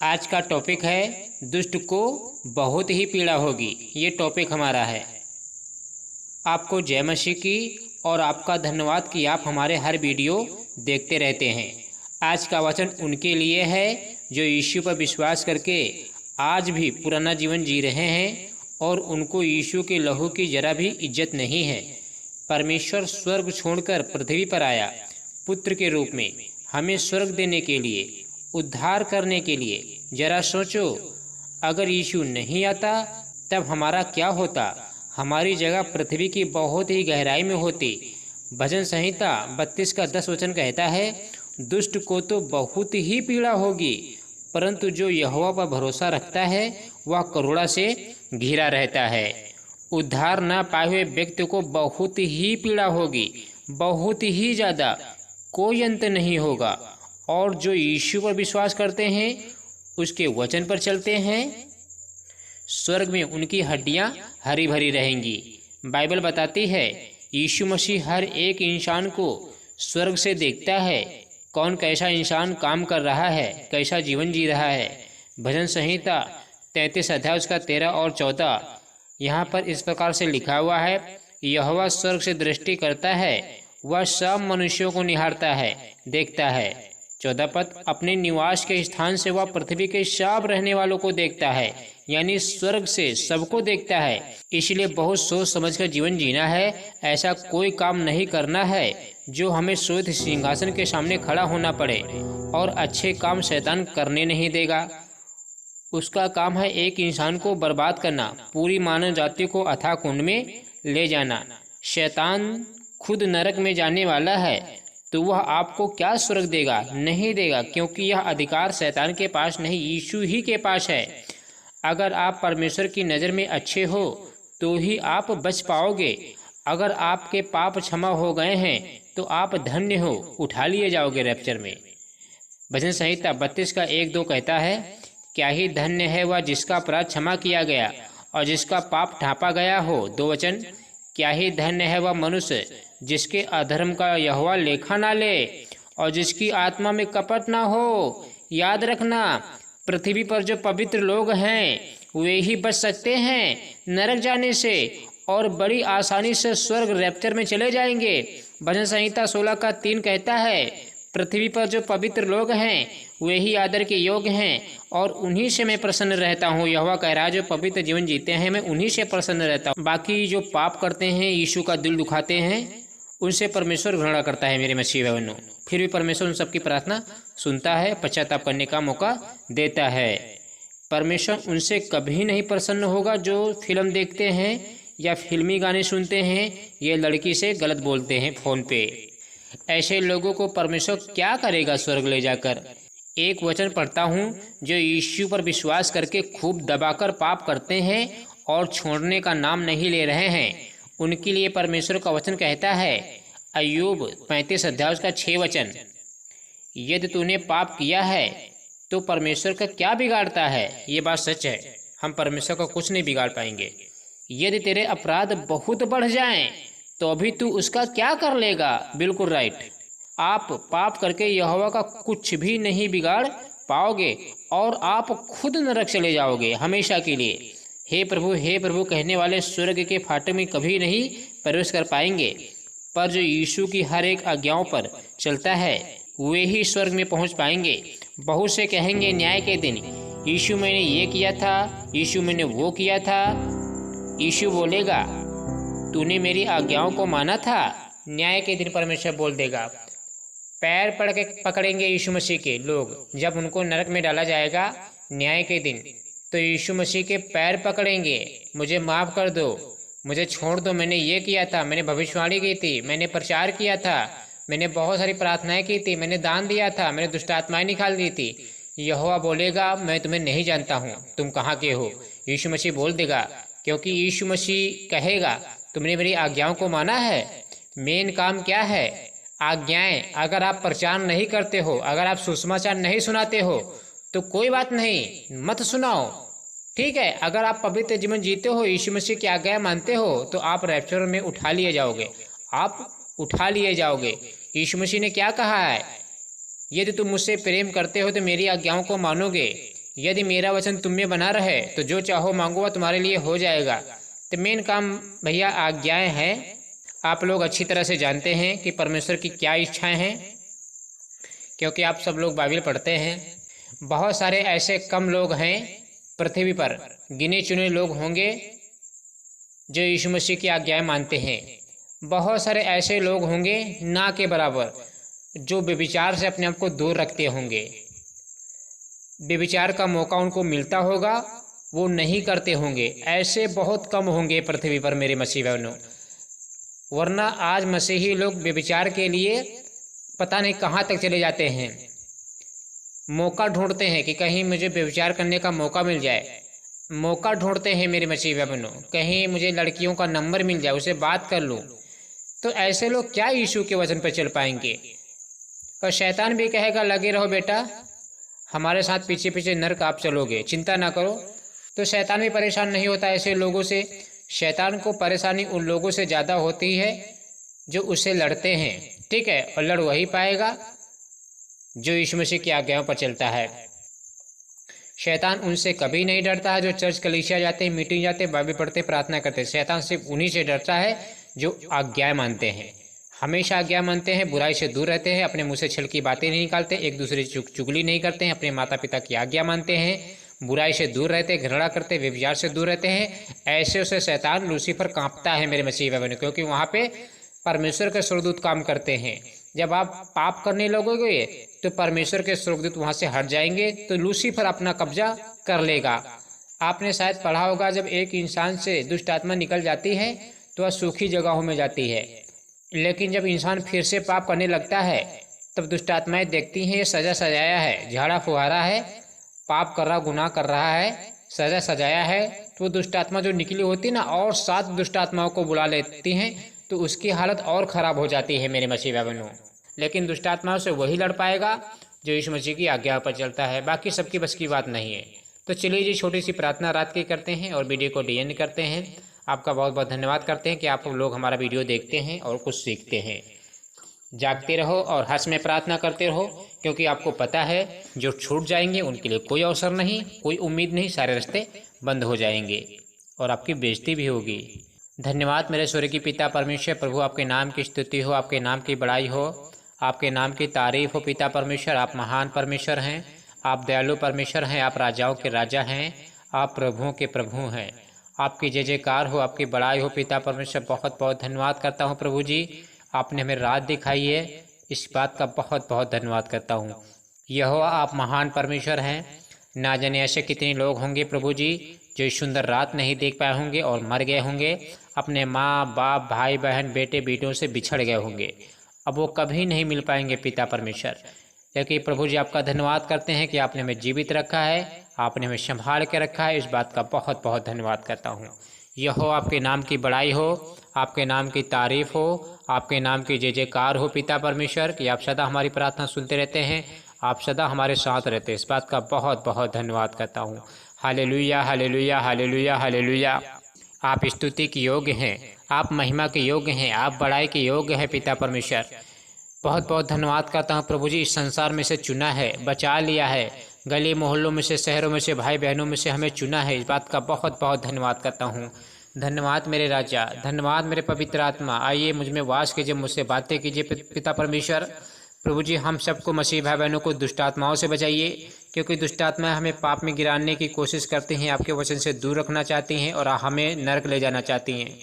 आज का टॉपिक है दुष्ट को बहुत ही पीड़ा होगी। ये टॉपिक हमारा है। आपको जय मसीह की और आपका धन्यवाद कि आप हमारे हर वीडियो देखते रहते हैं। आज का वचन उनके लिए है जो यीशु पर विश्वास करके आज भी पुराना जीवन जी रहे हैं और उनको यीशु के लहू की जरा भी इज्जत नहीं है। परमेश्वर स्वर्ग छोड़कर पृथ्वी पर आया पुत्र के रूप में हमें स्वर्ग देने के लिए, उद्धार करने के लिए। जरा सोचो, अगर यीशु नहीं आता तब हमारा क्या होता। हमारी जगह पृथ्वी की बहुत ही गहराई में होती। भजन संहिता 32 का 10 वचन कहता है, दुष्ट को तो बहुत ही पीड़ा होगी, परंतु जो यहोवा पर भरोसा रखता है वह करुणा से घिरा रहता है। उद्धार न पाए हुए व्यक्ति को बहुत ही पीड़ा होगी, बहुत ही ज़्यादा, कोई अंत नहीं होगा। और जो यीशु पर विश्वास करते हैं, उसके वचन पर चलते हैं, स्वर्ग में उनकी हड्डियां हरी भरी रहेंगी। बाइबल बताती है यीशु मसीह हर एक इंसान को स्वर्ग से देखता है। कौन कैसा इंसान काम कर रहा है, कैसा जीवन जी रहा है। भजन संहिता 33 अध्याय उसका 13 और 14 यहाँ पर इस प्रकार से लिखा हुआ है, यहोवा स्वर्ग से दृष्टि करता है, वह सब मनुष्यों को निहारता है, देखता है। 14 पद, अपने निवास के स्थान से वह पृथ्वी के सब रहने वालों को देखता है, यानी स्वर्ग से सबको देखता है। इसलिए बहुत सोच समझकर जीवन जीना है। ऐसा कोई काम नहीं करना है जो हमें श्वेत सिंहासन के सामने खड़ा होना पड़े। और अच्छे काम शैतान करने नहीं देगा। उसका काम है एक इंसान को बर्बाद करना, पूरी मानव जाति को अथाह कुंड में ले जाना। शैतान खुद नरक में जाने वाला है, तो वह आपको क्या स्वर्ग देगा? नहीं देगा, क्योंकि यह अधिकार शैतान के पास नहीं, यीशु ही के पास है। अगर आप परमेश्वर की नज़र में अच्छे हो तो ही आप बच पाओगे। अगर आपके पाप क्षमा हो गए हैं तो आप धन्य हो, उठा लिए जाओगे रैप्चर में। भजन संहिता 32 का 1-2 कहता है, क्या ही धन्य है वह जिसका अपराध क्षमा किया गया और जिसका पाप ढांपा गया हो। 2 वचन, क्या ही धन्य है वह मनुष्य जिसके अधर्म का यहोवा लेखा ना ले और जिसकी आत्मा में कपट ना हो। याद रखना, पृथ्वी पर जो पवित्र लोग हैं वे ही बच सकते हैं नरक जाने से और बड़ी आसानी से स्वर्ग रैप्चर में चले जाएंगे। भजन संहिता 16 का 3 कहता है, पृथ्वी पर जो पवित्र लोग हैं वे ही आदर के योग्य हैं और उन्हीं से मैं प्रसन्न रहता हूँ। यहोवा कह रहा है, जो पवित्र जीवन जीते हैं मैं उन्हीं से प्रसन्न रहता हूँ। बाकी जो पाप करते हैं, यीशु का दिल दुखाते हैं, उनसे परमेश्वर घृणा करता है मेरे मसीह बहनों। फिर भी परमेश्वर उन सबकी प्रार्थना सुनता है, पश्चाताप करने का मौका देता है। परमेश्वर उनसे कभी नहीं प्रसन्न होगा जो फिल्म देखते हैं या फिल्मी गाने सुनते हैं, ये लड़की से गलत बोलते हैं फ़ोन पे। ऐसे लोगों को परमेश्वर क्या करेगा स्वर्ग ले जाकर। एक वचन पढ़ता हूँ, जो यीशु पर विश्वास करके खूब दबाकर पाप करते हैं और छोड़ने का नाम नहीं ले रहे हैं, उनके लिए परमेश्वर का वचन कहता है, अय्यूब 35 अध्याय का 6 वचन, यदि तूने पाप किया है तो परमेश्वर का क्या बिगाड़ता है। ये बात सच है, हम परमेश्वर का कुछ नहीं बिगाड़ पाएंगे। यदि तेरे अपराध बहुत बढ़ जाएं तो अभी तू उसका क्या कर लेगा। बिल्कुल राइट, आप पाप करके यहोवा का कुछ भी नहीं बिगाड़ पाओगे और आप खुद नरक चले जाओगे हमेशा के लिए। हे प्रभु कहने वाले स्वर्ग के फाटक में कभी नहीं प्रवेश कर पाएंगे, पर जो यीशु की हर एक आज्ञाओं पर चलता है वे ही स्वर्ग में पहुंच पाएंगे। बहुत से कहेंगे न्याय के दिन, यीशु मैंने ये किया था, यीशु मैंने वो किया था। यीशु बोलेगा, तूने मेरी आज्ञाओं को माना था। न्याय के दिन परमेश्वर बोल देगा, पैर पकड़ेंगे यीशु मसीह के लोग। जब उनको नरक में डाला जाएगा न्याय के दिन, तो यीशु मसीह के पैर पकड़ेंगे, मुझे माफ़ कर दो, मुझे छोड़ दो, मैंने ये किया था, मैंने भविष्यवाणी की थी, मैंने प्रचार किया था, मैंने बहुत सारी प्रार्थनाएं की थी, मैंने दान दिया था, मैंने दुष्ट आत्माएं निकाल दी थी। यहोवा बोलेगा, मैं तुम्हें नहीं जानता हूँ, तुम कहाँ के हो। यीशु मसीह बोल देगा, क्योंकि यीशु मसीह कहेगा, तुमने मेरी आज्ञाओं को माना है। मेन काम क्या है? आज्ञाएं। अगर आप प्रचार नहीं करते हो, अगर आप सुसमाचार नहीं सुनाते हो तो कोई बात नहीं, मत सुनाओ, ठीक है। अगर आप पवित्र जीवन जीते हो, यीशु मसीह की आज्ञा मानते हो, तो आप रैप्चर में उठा लिए जाओगे, आप उठा लिए जाओगे। यीशु मसीह ने क्या कहा है, यदि तुम मुझसे प्रेम करते हो तो मेरी आज्ञाओं को मानोगे। यदि मेरा वचन तुम में बना रहे तो जो चाहो मांगो वह तुम्हारे लिए हो जाएगा। तो मेन काम भैया आज्ञाएं हैं। आप लोग अच्छी तरह से जानते हैं कि परमेश्वर की क्या इच्छाएं हैं, क्योंकि आप सब लोग बाइबल पढ़ते हैं। बहुत सारे ऐसे कम लोग हैं पृथ्वी पर, गिने चुने लोग होंगे जो यीशु मसीह की आज्ञाएं मानते हैं। बहुत सारे ऐसे लोग होंगे ना के बराबर जो व्यभिचार से अपने आप को दूर रखते होंगे। व्यभिचार का मौका उनको मिलता होगा, वो नहीं करते होंगे। ऐसे बहुत कम होंगे पृथ्वी पर मेरे मसीह बहनों, वरना आज मसीही लोग व्यभिचार के लिए पता नहीं कहाँ तक चले जाते हैं। मौका ढूंढते हैं कि कहीं मुझे व्यभिचार करने का मौका मिल जाए। मौका ढूंढते हैं मेरे मसीह बहनों, कहीं मुझे लड़कियों का नंबर मिल जाए, उसे बात कर लूँ। तो ऐसे लोग क्या यीशु के वचन पर चल पाएंगे? और शैतान भी कहेगा लगे रहो बेटा, हमारे साथ पीछे पीछे नरक आप चलोगे, चिंता ना करो। तो शैतान भी परेशान नहीं होता ऐसे लोगों से। शैतान को परेशानी उन लोगों से ज़्यादा होती है जो उससे लड़ते हैं, ठीक है। और लड़ वही पाएगा जो यीशु मसीह की आज्ञाओं पर चलता है। शैतान उनसे कभी नहीं डरता है जो चर्च कलीसिया जाते हैं, मीटिंग जाते हैं, बाइबल पढ़ते, प्रार्थना करते। शैतान सिर्फ उन्हीं से डरता है जो आज्ञाएं मानते हैं, हमेशा आज्ञा मानते हैं, बुराई से दूर रहते हैं, अपने मुंह से छल की बातें नहीं निकालते, एक दूसरे की चुगली नहीं करते हैं, अपने माता पिता की आज्ञा मानते हैं, बुराई से दूर रहते हैं, घृणा करते, व्यभिचार से दूर रहते हैं। ऐसे उसे शैतान लूसीफर कांपता है मेरे मसीह भाई बहनों, क्योंकि वहाँ पे परमेश्वर के स्वर्गदूत काम करते हैं। जब आप पाप करने लगोगे तो परमेश्वर के स्वर्गदूत वहाँ से हट जाएंगे, तो लूसीफर अपना कब्जा कर लेगा। आपने शायद पढ़ा होगा, जब एक इंसान से दुष्ट आत्मा निकल जाती है तो वह सूखी जगहों में जाती है, लेकिन जब इंसान फिर से पाप करने लगता है तब दुष्ट आत्माएं देखती हैं ये सजा सजाया है, झाड़ा फुहारा है, पाप कर रहा, गुनाह कर रहा है, सजा सजाया है। तो वो दुष्ट आत्मा जो निकली होती है ना, और 7 दुष्ट आत्माओं को बुला लेती हैं, तो उसकी हालत और ख़राब हो जाती है मेरे मसीह भाई बहनों। लेकिन दुष्ट आत्माओं से वही लड़ पाएगा जो यीशु मसीह की आज्ञा पर चलता है, बाकी सबकी बस की बात नहीं है। तो चलिए जी, छोटी सी प्रार्थना रात की करते हैं और वीडियो को डी एंड करते हैं। आपका बहुत बहुत धन्यवाद करते हैं कि आप लोग हमारा वीडियो देखते हैं और कुछ सीखते हैं। जागते रहो और हंस में प्रार्थना करते रहो, क्योंकि आपको पता है जो छूट जाएंगे उनके लिए कोई अवसर नहीं, कोई उम्मीद नहीं, सारे रास्ते बंद हो जाएंगे और आपकी बेइज्जती भी होगी। धन्यवाद मेरे स्वर्गीय की पिता परमेश्वर। प्रभु आपके नाम की स्तुति हो, आपके नाम की बड़ाई हो, आपके नाम की तारीफ हो। पिता परमेश्वर, आप महान परमेश्वर हैं, आप दयालु परमेश्वर हैं, आप राजाओं के राजा हैं, आप प्रभुओं के प्रभु हैं। आपकी जय जयकार हो, आपकी बड़ाई हो। पिता परमेश्वर, बहुत बहुत धन्यवाद करता हूँ प्रभु जी, आपने हमें रात दिखाई है, इस बात का बहुत बहुत धन्यवाद करता हूँ। यहोवा आप महान परमेश्वर हैं। ना जाने ऐसे कितने लोग होंगे प्रभु जी जो इस सुंदर रात नहीं देख पाए होंगे और मर गए होंगे, अपने माँ बाप, भाई बहन, बेटे बेटियों से बिछड़ गए होंगे, अब वो कभी नहीं मिल पाएंगे पिता परमेश्वर। लेकिन प्रभु जी आपका धन्यवाद करते हैं कि आपने हमें जीवित रखा है, आपने हमें संभाल के रखा है, इस बात का बहुत बहुत धन्यवाद करता हूँ। यहोवा आपके नाम की बड़ाई हो, आपके नाम की तारीफ हो, आपके नाम की जय जयकार हो पिता परमेश्वर, कि आप सदा हमारी प्रार्थना सुनते रहते हैं, आप सदा हमारे साथ रहते हैं, इस बात का बहुत बहुत धन्यवाद करता हूँ। Hallelujah hallelujah hallelujah hallelujah. आप स्तुति के योग्य हैं, आप महिमा के योग्य हैं, आप बड़ाई के योग्य हैं पिता परमेश्वर। बहुत बहुत धन्यवाद करता हूँ प्रभु जी, इस संसार में से चुना है, बचा लिया है, गली मोहल्लों में से, शहरों में से, भाई बहनों में से हमें चुना है, इस बात का बहुत बहुत धन्यवाद करता हूँ। धन्यवाद मेरे राजा, धन्यवाद मेरे पवित्र आत्मा। आइए मुझ में वास कीजिए, मुझसे बातें कीजिए पिता परमेश्वर। प्रभु जी हम सबको, मसीह भाई बहनों को दुष्ट आत्माओं से बचाइए, क्योंकि दुष्ट आत्माएं हमें पाप में गिराने की कोशिश करती हैं, आपके वचन से दूर रखना चाहती हैं और हमें नरक ले जाना चाहती हैं।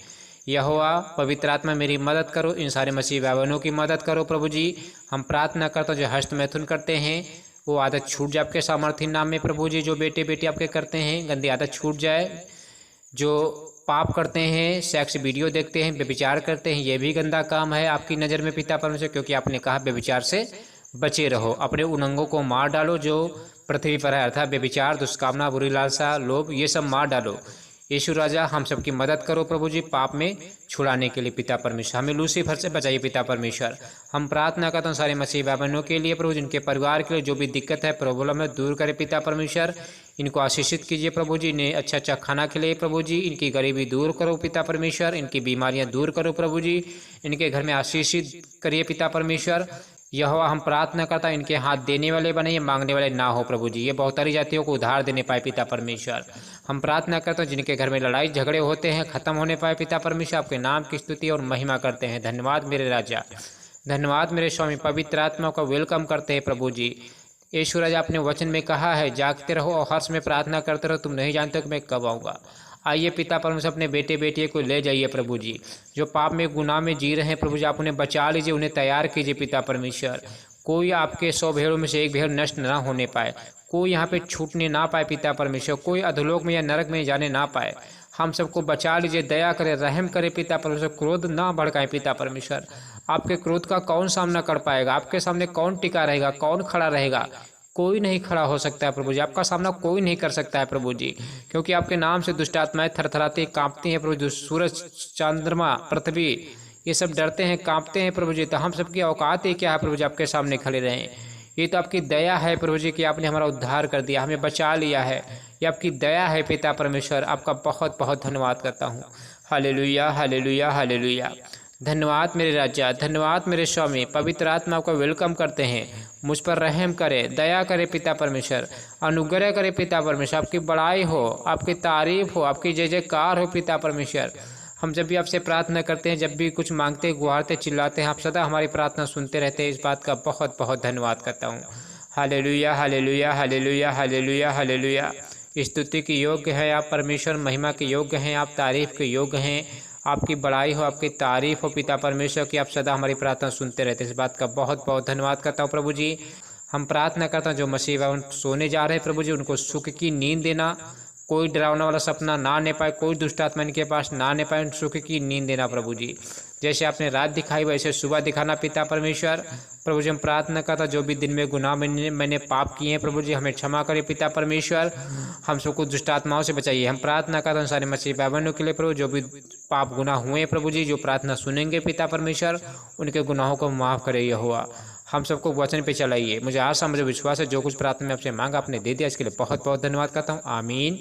यहोवा पवित्र आत्मा मेरी मदद करो, इन सारे मसीह भाई बहनों की मदद करो प्रभु जी। हम प्रार्थना करते हैं जो हस्त मैथुन करते हैं वो आदत छूट जाए आपके सामर्थ्य नाम में प्रभु जी। जो बेटे बेटी आपके करते हैं गंदी आदत छूट जाए। जो पाप करते हैं, सेक्स वीडियो देखते हैं, व्यभिचार करते हैं, ये भी गंदा काम है आपकी नज़र में पिता परमेश्वर, क्योंकि आपने कहा व्यभिचार से बचे रहो। अपने उन अंगों को मार डालो जो पृथ्वी पर है, अर्थात व्यभिचार, दुष्कामना, बुरी लालसा, लोभ, ये सब मार डालो। यीशु राजा हम सबकी मदद करो प्रभु जी, पाप में छुड़ाने के लिए पिता परमेश्वर। हमें लूसीफर से बचाइए पिता परमेश्वर। हम प्रार्थना करते हैं सारे मसीह भाई बहनों के लिए प्रभु, जिनके परिवार के लिए जो भी दिक्कत है, प्रॉब्लम है, दूर करे पिता परमेश्वर। इनको आशीषित कीजिए प्रभु जी, इन्हें अच्छा अच्छा खाना खिलाइए प्रभु जी, इनकी गरीबी दूर करो पिता परमेश्वर, इनकी बीमारियां दूर करो प्रभु जी, इनके घर में आशीषित करिए पिता परमेश्वर, यहोवा हम प्रार्थना करता है इनके हाथ देने वाले बने, ये मांगने वाले ना हो प्रभु जी। ये बहुतारी जातियों को उधार देने पाए पिता परमेश्वर। हम प्रार्थना करते हैं जिनके घर में लड़ाई झगड़े होते हैं खत्म होने पाए पिता परमेश्वर। आपके नाम की स्तुति और महिमा करते हैं। धन्यवाद मेरे राजा, धन्यवाद मेरे स्वामी। पवित्र आत्मा को वेलकम करते हैं प्रभु जी। यीशु राजा अपने वचन में कहा है जागते रहो और हर्ष में प्रार्थना करते रहो, तुम नहीं जानते कि मैं कब आऊँगा। आइए पिता परमेश्वर अपने बेटे बेटियों को ले जाइए प्रभु जी। जो पाप में गुनाह में जी रहे हैं प्रभु जी, आप उन्हें बचा लीजिए, उन्हें तैयार कीजिए पिता परमेश्वर। कोई आपके 100 भेड़ों में से एक भेड़ नष्ट ना होने पाए, कोई यहाँ पे छूटने ना पाए पिता परमेश्वर, कोई अधोलोक में या नरक में जाने ना पाए। हम सबको बचा लीजिए, दया करे, रहम करे पिता परमेश्वर। क्रोध ना भड़काए पिता परमेश्वर। आपके क्रोध का कौन सामना कर पाएगा? आपके सामने कौन टिका रहेगा? कौन खड़ा रहेगा? कोई नहीं खड़ा हो सकता है प्रभु जी। आपका सामना कोई नहीं कर सकता है प्रभु जी, क्योंकि आपके नाम से दुष्ट आत्माएं थरथराती कांपती हैं प्रभु जी। सूरज, चंद्रमा, पृथ्वी ये सब डरते हैं, कांपते हैं प्रभु जी। तो हम सबकी औकात ही क्या है प्रभु जी आपके सामने खड़े रहें? ये तो आपकी दया है प्रभु जी कि आपने हमारा उद्धार कर दिया, हमें बचा लिया है। ये आपकी दया है पिता परमेश्वर। आपका बहुत बहुत धन्यवाद करता हूँ। Hallelujah, hallelujah, hallelujah. धन्यवाद मेरे राजा, धन्यवाद मेरे स्वामी। पवित्र आत्मा को वेलकम करते हैं। मुझ पर रहम करे, दया करे पिता परमेश्वर, अनुग्रह करे पिता परमेश्वर। आपकी बड़ाई हो, आपकी तारीफ हो, आपकी जय जयकार हो पिता परमेश्वर। हम जब भी आपसे प्रार्थना करते हैं, जब भी कुछ मांगते, गुहारते, चिल्लाते हैं, आप सदा हमारी प्रार्थना सुनते रहते हैं। इस बात का बहुत बहुत धन्यवाद करता हूँ। Hallelujah, hallelujah, hallelujah, hallelujah, hallelujah. स्तुति के योग्य है आप परमेश्वर, महिमा के योग्य हैं आप, तारीफ के योग्य हैं। आपकी बड़ाई हो, आपकी तारीफ हो पिता परमेश्वर कि आप सदा हमारी प्रार्थना सुनते रहते हैं। इस बात का बहुत बहुत धन्यवाद करता हूँ प्रभु जी। हम प्रार्थना करते हैं जो मसीह बाबा सोने जा रहे हैं प्रभु जी, उनको सुख की नींद देना। कोई डरावना वाला सपना ना आने पाए, कोई दुष्ट आत्मा इनके पास ना आने पाए, सुख की नींद देना प्रभु जी। जैसे आपने रात दिखाई वैसे सुबह दिखाना पिता परमेश्वर। प्रभु जी हम प्रार्थना करता जो भी दिन में गुनाह मैंने पाप किए हैं प्रभु जी, हमें क्षमा करें पिता परमेश्वर। हम सबको दुष्ट आत्माओं से बचाइए। हम प्रार्थना करते हैं सारे मसीह भाई बहनों के लिए प्रभु, जो भी पाप गुनाह हुए हैं प्रभु जी, जो प्रार्थना सुनेंगे पिता परमेश्वर, उनके गुनाहों को माफ़ करे यहोवा। हम सबको वचन पे चलाइए। मुझे आशा, मुझे विश्वास है जो कुछ प्रार्थना में आपसे मांगा आपने दे दिया। इसके लिए बहुत बहुत धन्यवाद करता हूँ। आमीन।